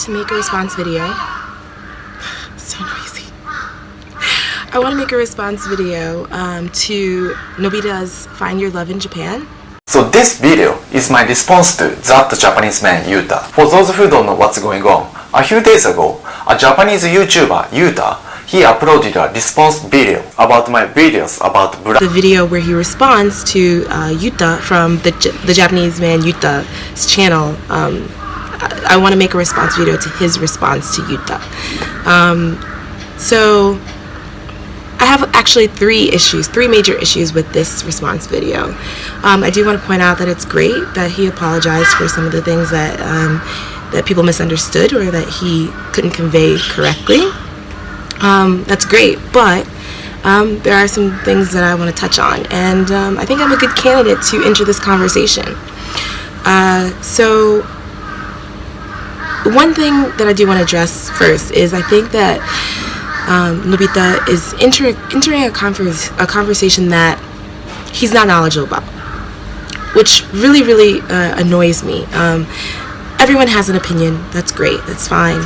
to make a response video. So noisy. I want to make a response video to Nobita's Find Your Love in Japan. So this video is my response to that Japanese man Yuta. For those who don't know what's going on, a few days ago, a Japanese YouTuber, Yuta, he uploaded a response video about my videos about The video where he responds to Yuta from the Japanese man Yuta's channel. I want to make a response video to his response to Yuta. So I have actually three major issues with this response video. I do want to point out that it's great that he apologized for some of the things that that people misunderstood or that he couldn't convey correctly. That's great, but there are some things that I want to touch on, and I think I'm a good candidate to enter this conversation. So one thing that I do want to address first is I think that Nobita is entering a conversation that he's not knowledgeable about, which really annoys me. Everyone has an opinion. That's great. That's fine.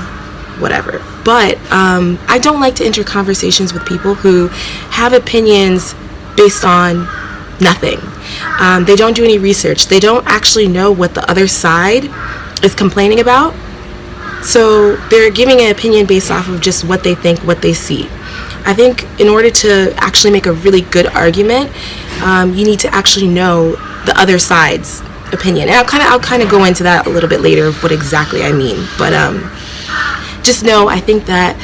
Whatever. But I don't like to enter conversations with people who have opinions based on nothing. They don't do any research. They don't actually know what the other side is complaining about. So they're giving an opinion based off of just what they think, what they see. I think in order to actually make a really good argument, you need to actually know the other side's opinion. And I'll kind of go into that a little bit later of what exactly I mean. But just know, I think that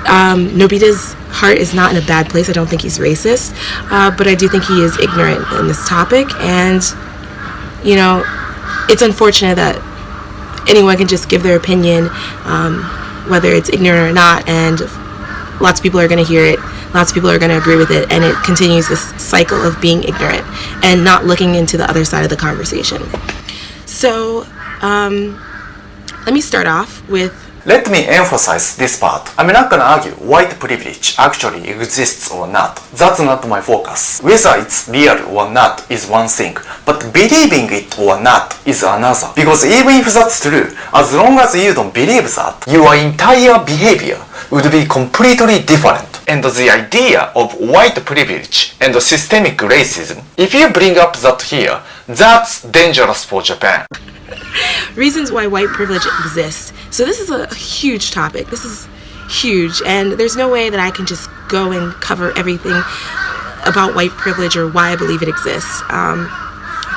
Nobita's heart is not in a bad place. I don't think he's racist, but I do think he is ignorant in this topic. And, you know, it's unfortunate that anyone can just give their opinion, whether it's ignorant or not, and lots of people are going to hear it, lots of people are going to agree with it, and it continues this cycle of being ignorant and not looking into the other side of the conversation. So, let me start off with... Let me emphasize this part. I'm not gonna argue white privilege actually exists or not. That's not my focus. Whether it's real or not is one thing, but believing it or not is another. Because even if that's true, as long as you don't believe that, your entire behavior would be completely different. And the idea of white privilege and systemic racism, if you bring up that here, that's dangerous for Japan. Reasons why white privilege exists. So this is a huge topic. This is huge, and there's no way that I can just go and cover everything about white privilege or why I believe it exists.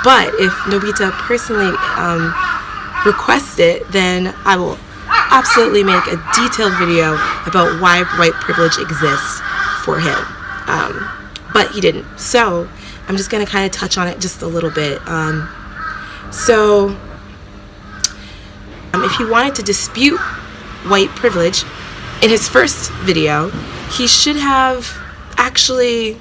But if Nobita personally requests it, then I will absolutely make a detailed video about why white privilege exists for him. But he didn't. So I'm just going to kind of touch on it just a little bit. If he wanted to dispute white privilege in his first video, he should have actually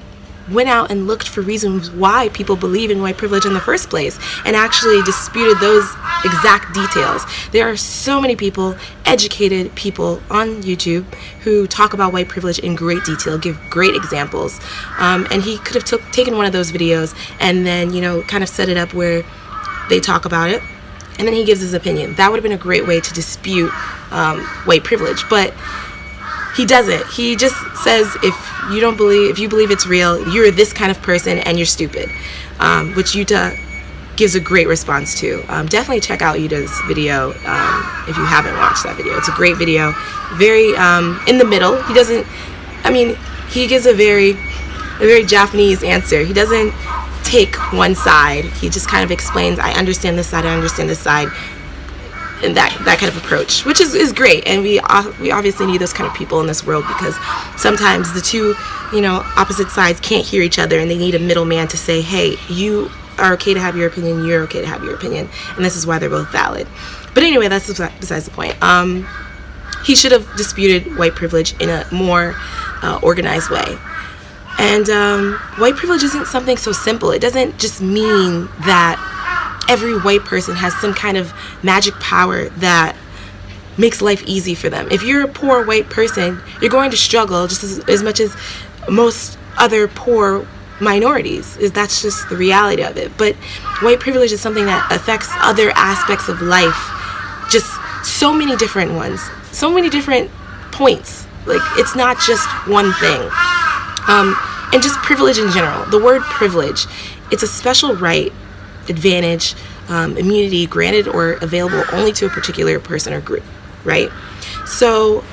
went out and looked for reasons why people believe in white privilege in the first place and actually disputed those exact details. There are so many people, educated people on YouTube who talk about white privilege in great detail, give great examples, and he could have taken one of those videos and then, you know, kind of set it up where they talk about it, and then he gives his opinion. That would have been a great way to dispute white privilege, but he doesn't. He just says if you believe it's real, you're this kind of person and you're stupid, which Yuta gives a great response to. Definitely check out Yuta's video if you haven't watched that video. It's a great video, very in the middle. He gives a very Japanese answer. He doesn't take one side. He just kind of explains, I understand this side, and that kind of approach, which is great. And we obviously need those kind of people in this world, because sometimes the two, opposite sides can't hear each other, and they need a middleman to say, hey, you are okay to have your opinion, you're okay to have your opinion, and this is why they're both valid. But anyway, that's besides the point. He should have disputed white privilege in a more organized way. And white privilege isn't something so simple. It doesn't just mean that every white person has some kind of magic power that makes life easy for them. If you're a poor white person, you're going to struggle just as much as most other poor minorities. That's just the reality of it. But white privilege is something that affects other aspects of life just So many different ones, so many different points. Like, it's not just one thing. And just privilege in general. The word privilege, it's a special right, advantage, immunity granted or available only to a particular person or group, right? So,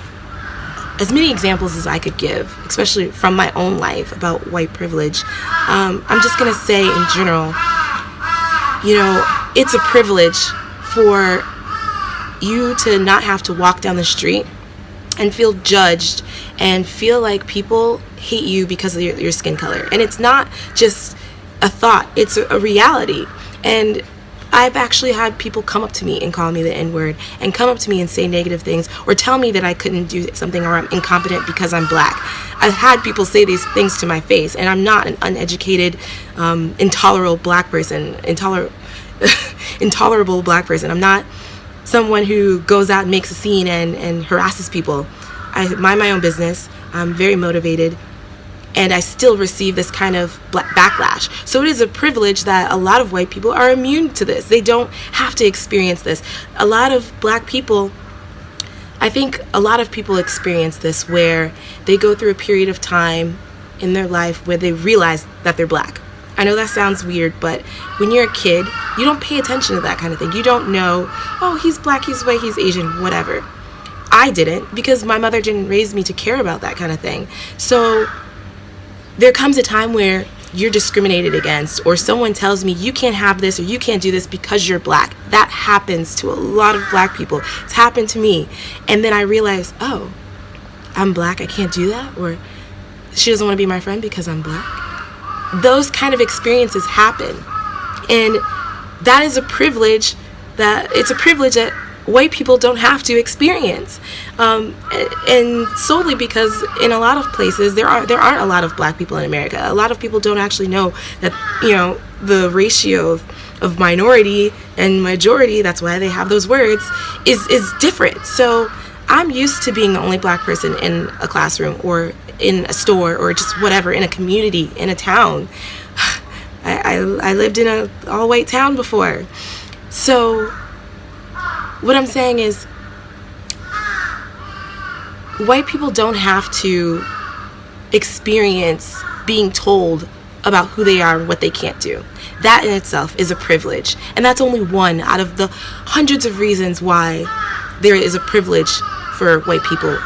as many examples as I could give, especially from my own life about white privilege, I'm just going to say in general, you know, it's a privilege for you to not have to walk down the street and feel judged and feel like people hate you because of your skin color. And it's not just a thought, it's a reality. And I've actually had people come up to me and call me the N-word and come up to me and say negative things or tell me that I couldn't do something or I'm incompetent because I'm black. I've had people say these things to my face, and I'm not an uneducated, intolerable black person. Intolerable black person. I'm not someone who goes out and makes a scene and harasses people. I mind my own business. I'm very motivated, and I still receive this kind of backlash. So it is a privilege that a lot of white people are immune to this. They don't have to experience this. A lot of black people, I think a lot of people experience this where they go through a period of time in their life where they realize that they're black. I know that sounds weird, but when you're a kid, you don't pay attention to that kind of thing. You don't know, oh, he's black, he's white, he's Asian, whatever. I didn't, because my mother didn't raise me to care about that kind of thing. So there comes a time where you're discriminated against, or someone tells me you can't have this or you can't do this because you're black. That happens to a lot of black people. It's happened to me. And then I realize, oh, I'm black, I can't do that, or she doesn't want to be my friend because I'm black. Those kind of experiences happen. And that is a privilege that white people don't have to experience, and solely because in a lot of places there aren't a lot of black people in America. A lot of people don't actually know that, you know, the ratio of minority and majority, that's why they have those words, is different. So I'm used to being the only black person in a classroom or in a store or just whatever, in a community, in a town. I lived in an all-white town before. So what I'm saying is, white people don't have to experience being told about who they are and what they can't do. That in itself is a privilege. And that's only one out of the hundreds of reasons why there is a privilege for white people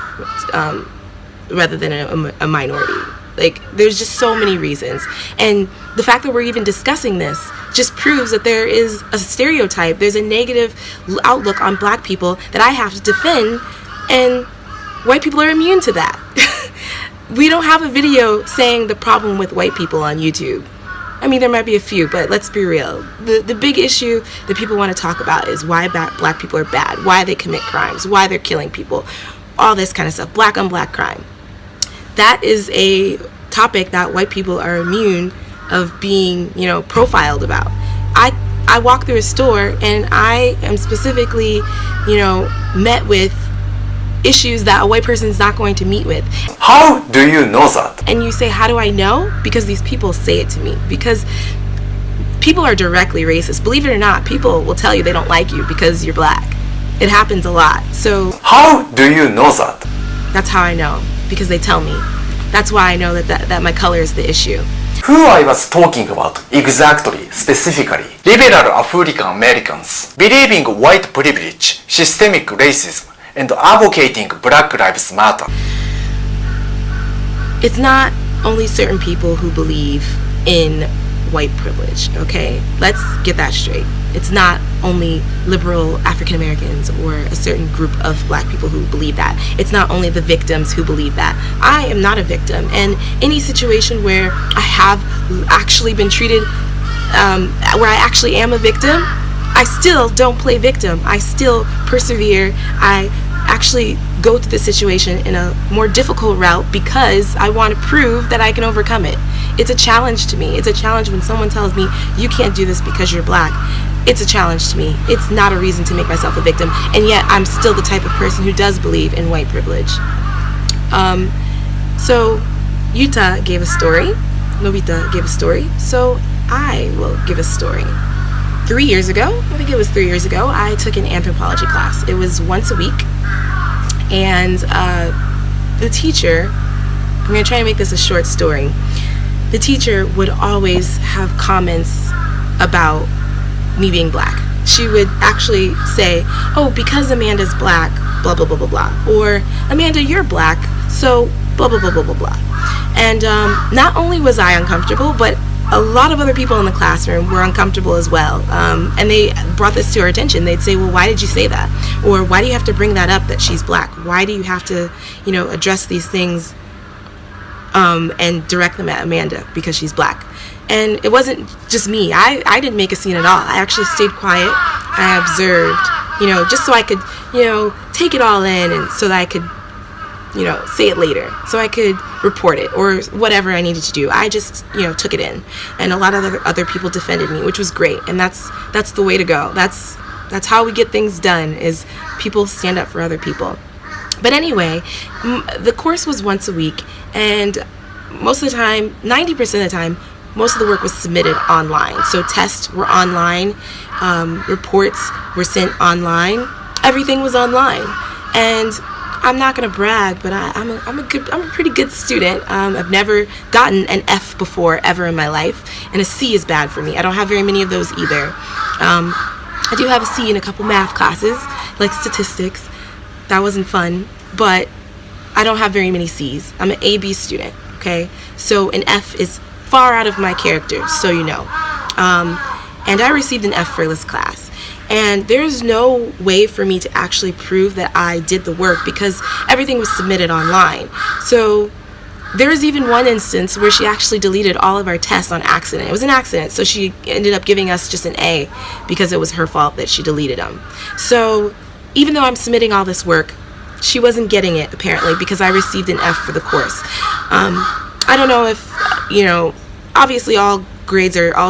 rather than a minority. Like, there's just so many reasons. And the fact that we're even discussing this just proves that there is a stereotype. There's a negative outlook on black people that I have to defend, and white people are immune to that. We don't have a video saying the problem with white people on YouTube. I mean, there might be a few, but let's be real. The big issue that people want to talk about is why black people are bad, why they commit crimes, why they're killing people, all this kind of stuff, black on black crime. That is a topic that white people are immune of being, you know, profiled about. I walk through a store and I am specifically, you know, met with issues that a white person is not going to meet with. How do you know that? And you say, how do I know? Because these people say it to me. Because people are directly racist. Believe it or not, people will tell you they don't like you because you're black. It happens a lot. So how do you know that? That's how I know, because they tell me. That's why I know that my color is the issue. Who I was talking about exactly, specifically, liberal African Americans believing white privilege, systemic racism, and advocating Black Lives Matter. It's not only certain people who believe in white privilege, okay? Let's get that straight. It's not only liberal African Americans or a certain group of black people who believe that. It's not only the victims who believe that. I am not a victim, and any situation where I have actually been treated, where I actually am a victim, I still don't play victim. I still persevere. I actually go through the situation in a more difficult route because I want to prove that I can overcome it. It's a challenge to me. It's a challenge when someone tells me, you can't do this because you're black. It's a challenge to me. It's not a reason to make myself a victim. And yet I'm still the type of person who does believe in white privilege. So Yuta gave a story. Nobita gave a story. So I will give a story. 3 years ago, I think it was 3 years ago, I took an anthropology class. It was once a week, and the teacher, I'm going to try and make this a short story. The teacher would always have comments about me being black. She would actually say, oh, because Amanda's black, blah, blah, blah, blah, blah. Or, Amanda, you're black, so blah, blah, blah, blah, blah, blah. And not only was I uncomfortable, but a lot of other people in the classroom were uncomfortable as well. And they brought this to our attention. They'd say, well, why did you say that? Or why do you have to bring that up, that she's black? Why do you have to, address these things and direct them at Amanda because she's black? And it wasn't just me. I didn't make a scene at all. I actually stayed quiet. I observed, just so I could, take it all in, and so that I could, say it later, so I could report it or whatever I needed to do. I just, took it in, and a lot of other people defended me, which was great. And that's the way to go. That's how we get things done, is people stand up for other people. But anyway, the course was once a week, and most of the time, 90% of the time, most of the work was submitted online. So tests were online, reports were sent online, everything was online. And I'm not gonna brag, but I'm a pretty good student. I've never gotten an F before ever in my life, and a C is bad for me. I don't have very many of those either. I do have a C in a couple math classes, like statistics. That wasn't fun, but I don't have very many C's. I'm an A-B student, okay? So an F is far out of my character, so you know. And I received an F for this class. And there's no way for me to actually prove that I did the work because everything was submitted online. So there was even one instance where she actually deleted all of our tests on accident. It was an accident, so she ended up giving us just an A because it was her fault that she deleted them. So even though I'm submitting all this work, she wasn't getting it, apparently, because I received an F for the course. I don't know if, obviously all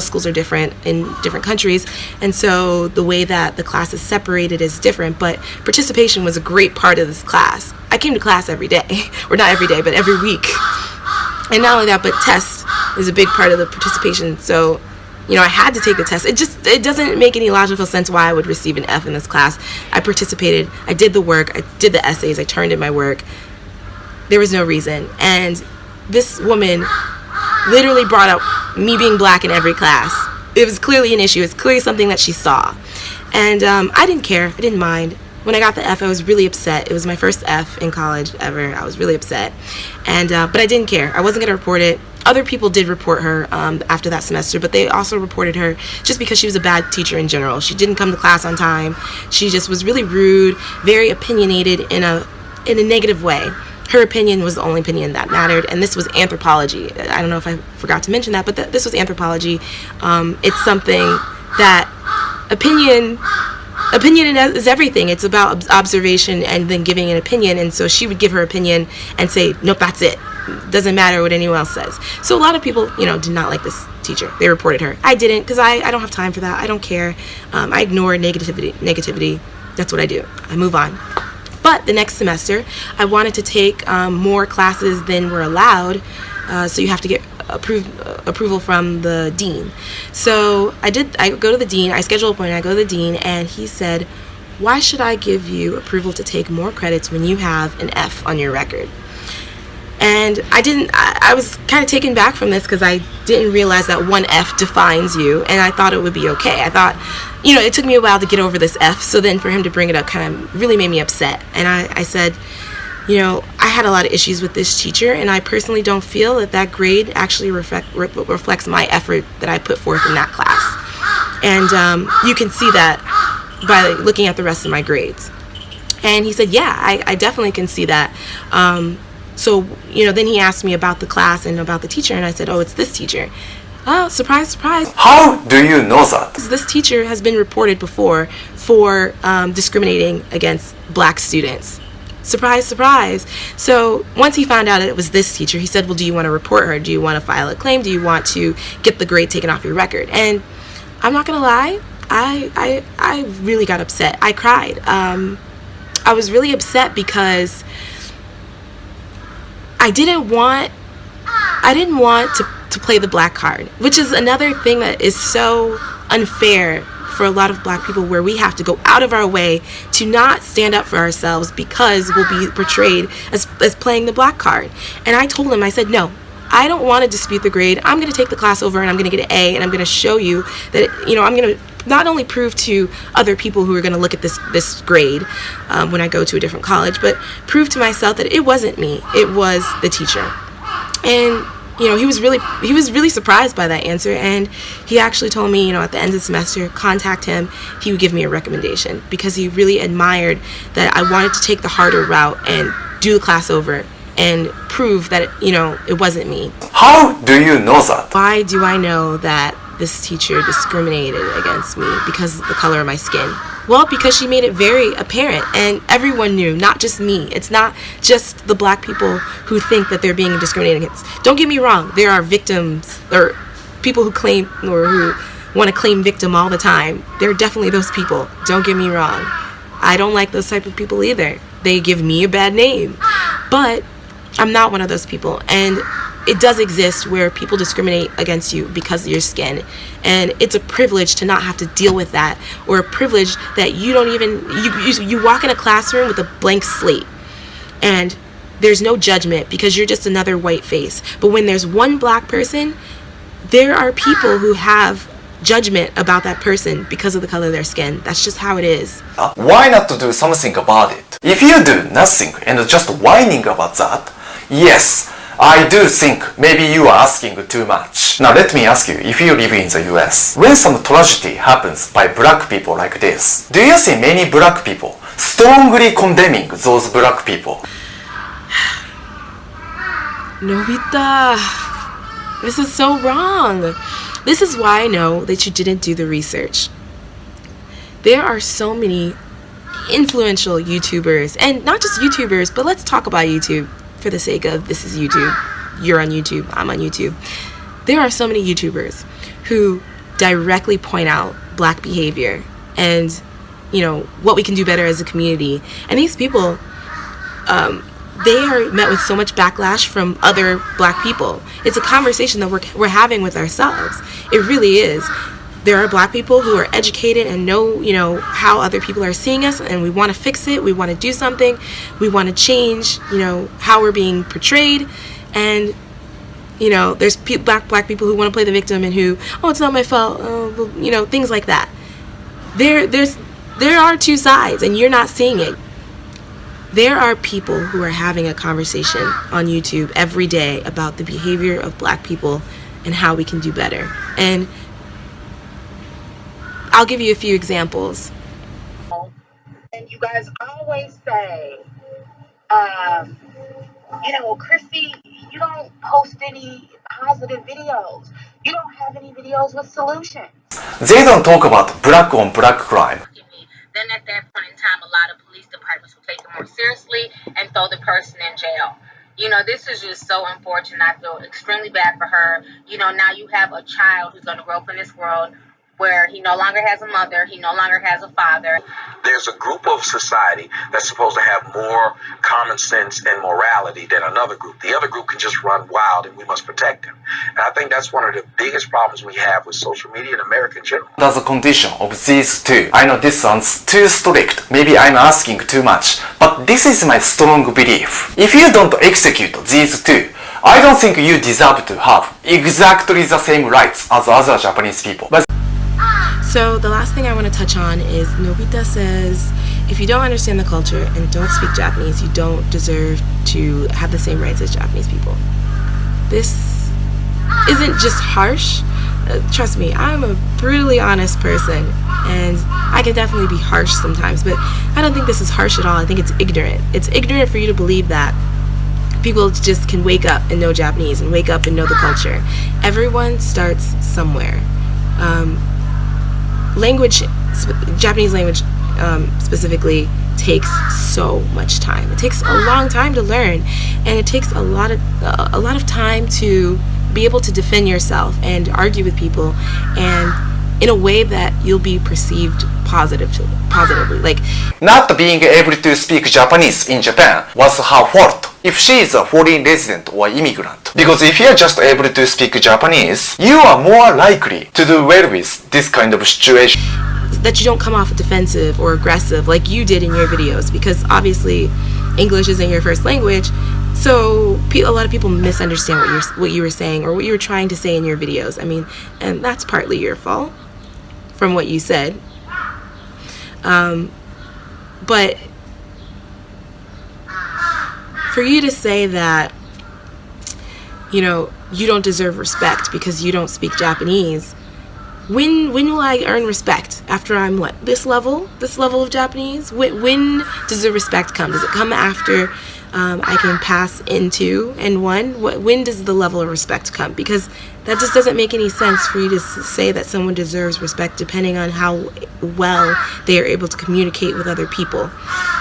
schools are different in different countries, and so the way that the class is separated is different, but participation was a great part of this class. I came to class every day, or not every day, but every week. And not only that, but tests is a big part of the participation, so I had to take the test. It doesn't make any logical sense why I would receive an F in this class. I participated, I did the work, I did the essays, I turned in my work. There was no reason. And this woman literally brought up me being black in every class. It was clearly an issue. It's clearly something that she saw. And I didn't care. I didn't mind. When I got the F, I was really upset. It was my first F in college ever. I was really upset. And but I didn't care. I wasn't going to report it. Other people did report her after that semester, but they also reported her just because she was a bad teacher in general. She didn't come to class on time. She just was really rude, very opinionated in a negative way. Her opinion was the only opinion that mattered, and this was anthropology. I don't know if I forgot to mention that, but this was anthropology. It's something that opinion is everything. It's about observation and then giving an opinion, and so she would give her opinion and say, nope, that's it. Doesn't matter what anyone else says. So a lot of people, did not like this teacher. They reported her. I didn't, because I don't have time for that. I don't care. I ignore negativity. That's what I do. I move on. But the next semester, I wanted to take more classes than were allowed, so you have to get approval from the dean. So I go to the dean, I schedule an appointment, I go to the dean, and he said, why should I give you approval to take more credits when you have an F on your record? And I was kind of taken back from this because I didn't realize that one F defines you, and I thought it would be okay. I thought, it took me a while to get over this F, so then for him to bring it up kind of really made me upset. And I said, I had a lot of issues with this teacher, and I personally don't feel that grade actually reflects my effort that I put forth in that class. And you can see that by looking at the rest of my grades. And he said, yeah, I definitely can see that. So, then he asked me about the class and about the teacher, and I said, oh, it's this teacher. Oh, surprise, surprise. How do you know that? This teacher has been reported before for discriminating against black students. Surprise, surprise. So once he found out it was this teacher, he said, well, do you want to report her? Do you want to file a claim? Do you want to get the grade taken off your record? And I'm not going to lie, I really got upset. I cried. I was really upset because I didn't want to play the black card, which is another thing that is so unfair for a lot of black people where we have to go out of our way to not stand up for ourselves because we'll be portrayed as playing the black card. And I told him, I said, no, I don't want to dispute the grade. I'm going to take the class over and I'm going to get an A, and I'm going to show you that, I'm going to not only prove to other people who are going to look at this grade when I go to a different college, but prove to myself that it wasn't me, it was the teacher. And he was really surprised by that answer, and he actually told me, at the end of the semester, contact him. He would give me a recommendation because he really admired that I wanted to take the harder route and do the class over and prove that it wasn't me. How do you know that? Why do I know that this teacher discriminated against me because of the color of my skin? Well, because she made it very apparent, and everyone knew, not just me. It's not just the black people who think that they're being discriminated against. Don't get me wrong, there are victims or people who claim or who want to claim victim all the time. There are definitely those people. Don't get me wrong. I don't like those type of people either. They give me a bad name. But I'm not one of those people, and it does exist where people discriminate against you because of your skin, and it's a privilege to not have to deal with that, or a privilege that you don't even you walk in a classroom with a blank slate and there's no judgment because you're just another white face. But when there's one black person, there are people who have judgment about that person because of the color of their skin. That's just how it is. Why not to do something about it? If you do nothing and just whining about that, yes, I do think maybe you are asking too much. Now let me ask you, if you live in the US, when some tragedy happens by black people like this, do you see many black people strongly condemning those black people? Nobita, this is so wrong. This is why I know that you didn't do the research. There are so many influential YouTubers, and not just YouTubers, but let's talk about YouTube for the sake of this is YouTube. You're on YouTube, I'm on YouTube. There are so many YouTubers who directly point out black behavior and what we can do better as a community. And these people, they are met with so much backlash from other black people. It's a conversation that we're having with ourselves. It really is. There are black people who are educated and know, how other people are seeing us, and we want to fix it. We want to do something. We want to change, how we're being portrayed. And, there's black people who want to play the victim and who, it's not my fault, things like that. There are two sides, and you're not seeing it. There are people who are having a conversation on YouTube every day about the behavior of black people and how we can do better. And I'll give you a few examples. And you guys always say, Chrissy, you don't post any positive videos. You don't have any videos with solutions. They don't talk about black on black crime. Then at that point in time, a lot of police departments will take it more seriously and throw the person in jail. This is just so unfortunate. I feel extremely bad for her. Now you have a child who's going to grow up in this world where he no longer has a mother, he no longer has a father. There's a group of society that's supposed to have more common sense and morality than another group. The other group can just run wild, and we must protect them. And I think that's one of the biggest problems we have with social media in America in general. That's the condition of these two. I know this sounds too strict. Maybe I'm asking too much. But this is my strong belief. If you don't execute these two, I don't think you deserve to have exactly the same rights as other Japanese people. So the last thing I want to touch on is Nobita says, if you don't understand the culture and don't speak Japanese, you don't deserve to have the same rights as Japanese people. This isn't just harsh. Trust me, I'm a brutally honest person, and I can definitely be harsh sometimes, but I don't think this is harsh at all. I think it's ignorant. It's ignorant for you to believe that people just can wake up and know Japanese and wake up and know the culture. Everyone starts somewhere. Japanese language specifically takes so much time. It takes a long time to learn, and it takes a lot of time to be able to defend yourself and argue with people, and in a way that you'll be perceived positively. Like, not being able to speak Japanese in Japan was her fault if she is a foreign resident or immigrant. Because if you are just able to speak Japanese, you are more likely to do well with this kind of situation. that you don't come off defensive or aggressive like you did in your videos, because obviously English isn't your first language. So a lot of people misunderstand what you were saying or what you were trying to say in your videos. I mean, and that's partly your fault from what you said. But for you to say that, you know, you don't deserve respect because you don't speak Japanese, when will I earn respect? After I'm what? This level of Japanese? When does the respect come? Does it come after I can pass into N1? When does the level of respect come? Because that just doesn't make any sense for you to say that someone deserves respect depending on how well they are able to communicate with other people.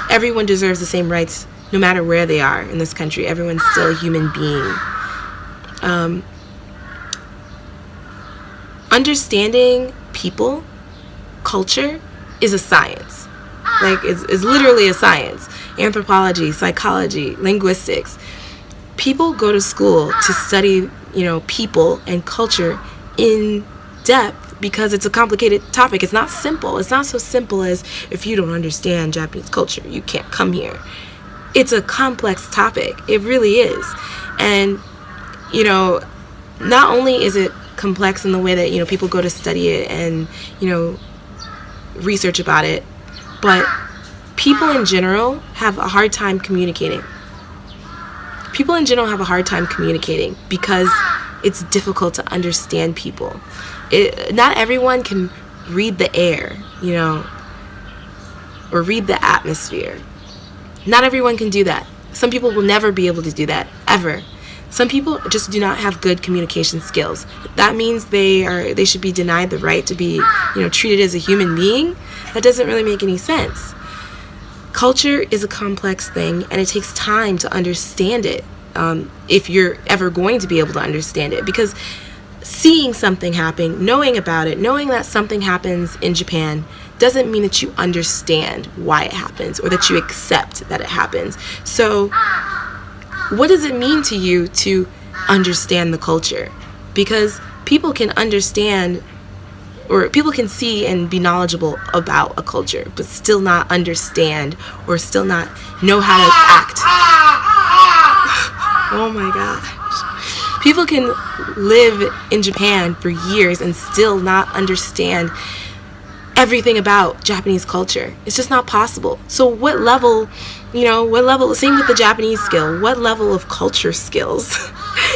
Everyone deserves the same rights no matter where they are in this country. Everyone's still a human being. Understanding people, culture, is a science. Like, it's literally a science. Anthropology, psychology, linguistics. People go to school to study, you know, people and culture in depth because it's a complicated topic. It's not simple. It's not so simple as, if you don't understand Japanese culture, you can't come here. It's a complex topic. It really is. And, you know, not only is it complex in the way that, you know, people go to study it and, you know, research about it, but people in general have a hard time communicating. People in general have a hard time communicating because it's difficult to understand people. Not everyone can read the air, you know, or read the atmosphere. Not everyone can do that. Some people will never be able to do that, ever. Some people just do not have good communication skills. That means they should be denied the right to be, you know, treated as a human being. That doesn't really make any sense. Culture is a complex thing, and it takes time to understand it, if you're ever going to be able to understand it. Because seeing something happen, knowing about it, knowing that something happens in Japan, doesn't mean that you understand why it happens or that you accept that it happens. So what does it mean to you to understand the culture? Because people can understand, or people can see and be knowledgeable about a culture, but still not understand or still not know how to act. Oh my gosh. People can live in Japan for years and still not understand everything about Japanese culture. It's just not possible. So what level, same with the Japanese skill, what level of culture skills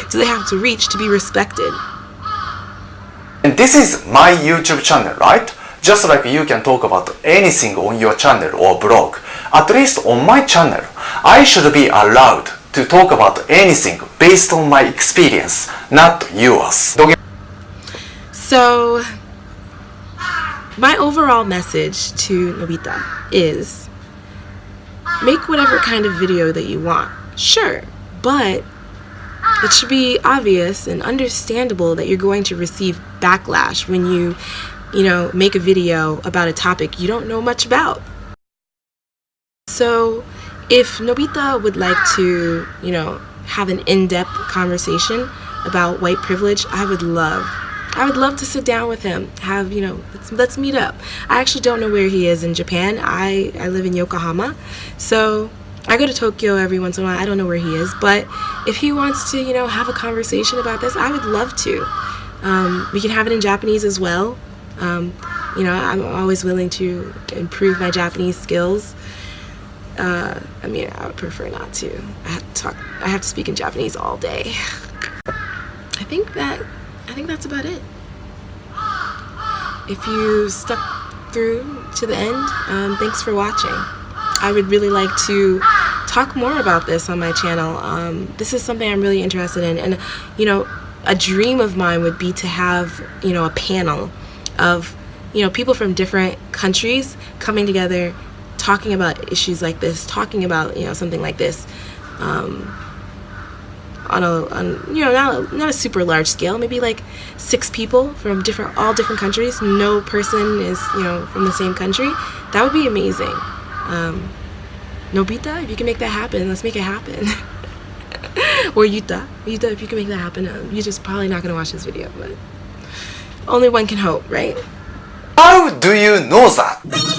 do they have to reach to be respected? And this is my YouTube channel, right? Just like you can talk about anything on your channel or blog. At least on my channel, I should be allowed to talk about anything based on my experience, not yours. So, my overall message to Nobita is, make whatever kind of video that you want, sure, but it should be obvious and understandable that you're going to receive backlash when you make a video about a topic you don't know much about. So if Nobita would like to, have an in-depth conversation about white privilege, I would love to sit down with him, let's meet up. I actually don't know where he is in Japan. I live in Yokohama, so I go to Tokyo every once in a while. I don't know where he is, but if he wants to, have a conversation about this, I would love to. We can have it in Japanese as well. I'm always willing to improve my Japanese skills. I would prefer not to. I have to speak in Japanese all day. I think that's about it. If you stuck through to the end, thanks for watching. I would really like to talk more about this on my channel. This is something I'm really interested in, and a dream of mine would be to have a panel of people from different countries coming together, talking about issues like this, talking about something like this, on not a super large scale, maybe like 6 people from all different countries. No person is from the same country. That would be amazing. Nobita, if you can make that happen, let's make it happen. Or Yuta, if you can make that happen. You're just probably not gonna watch this video, but only one can hope, right? How do you know that?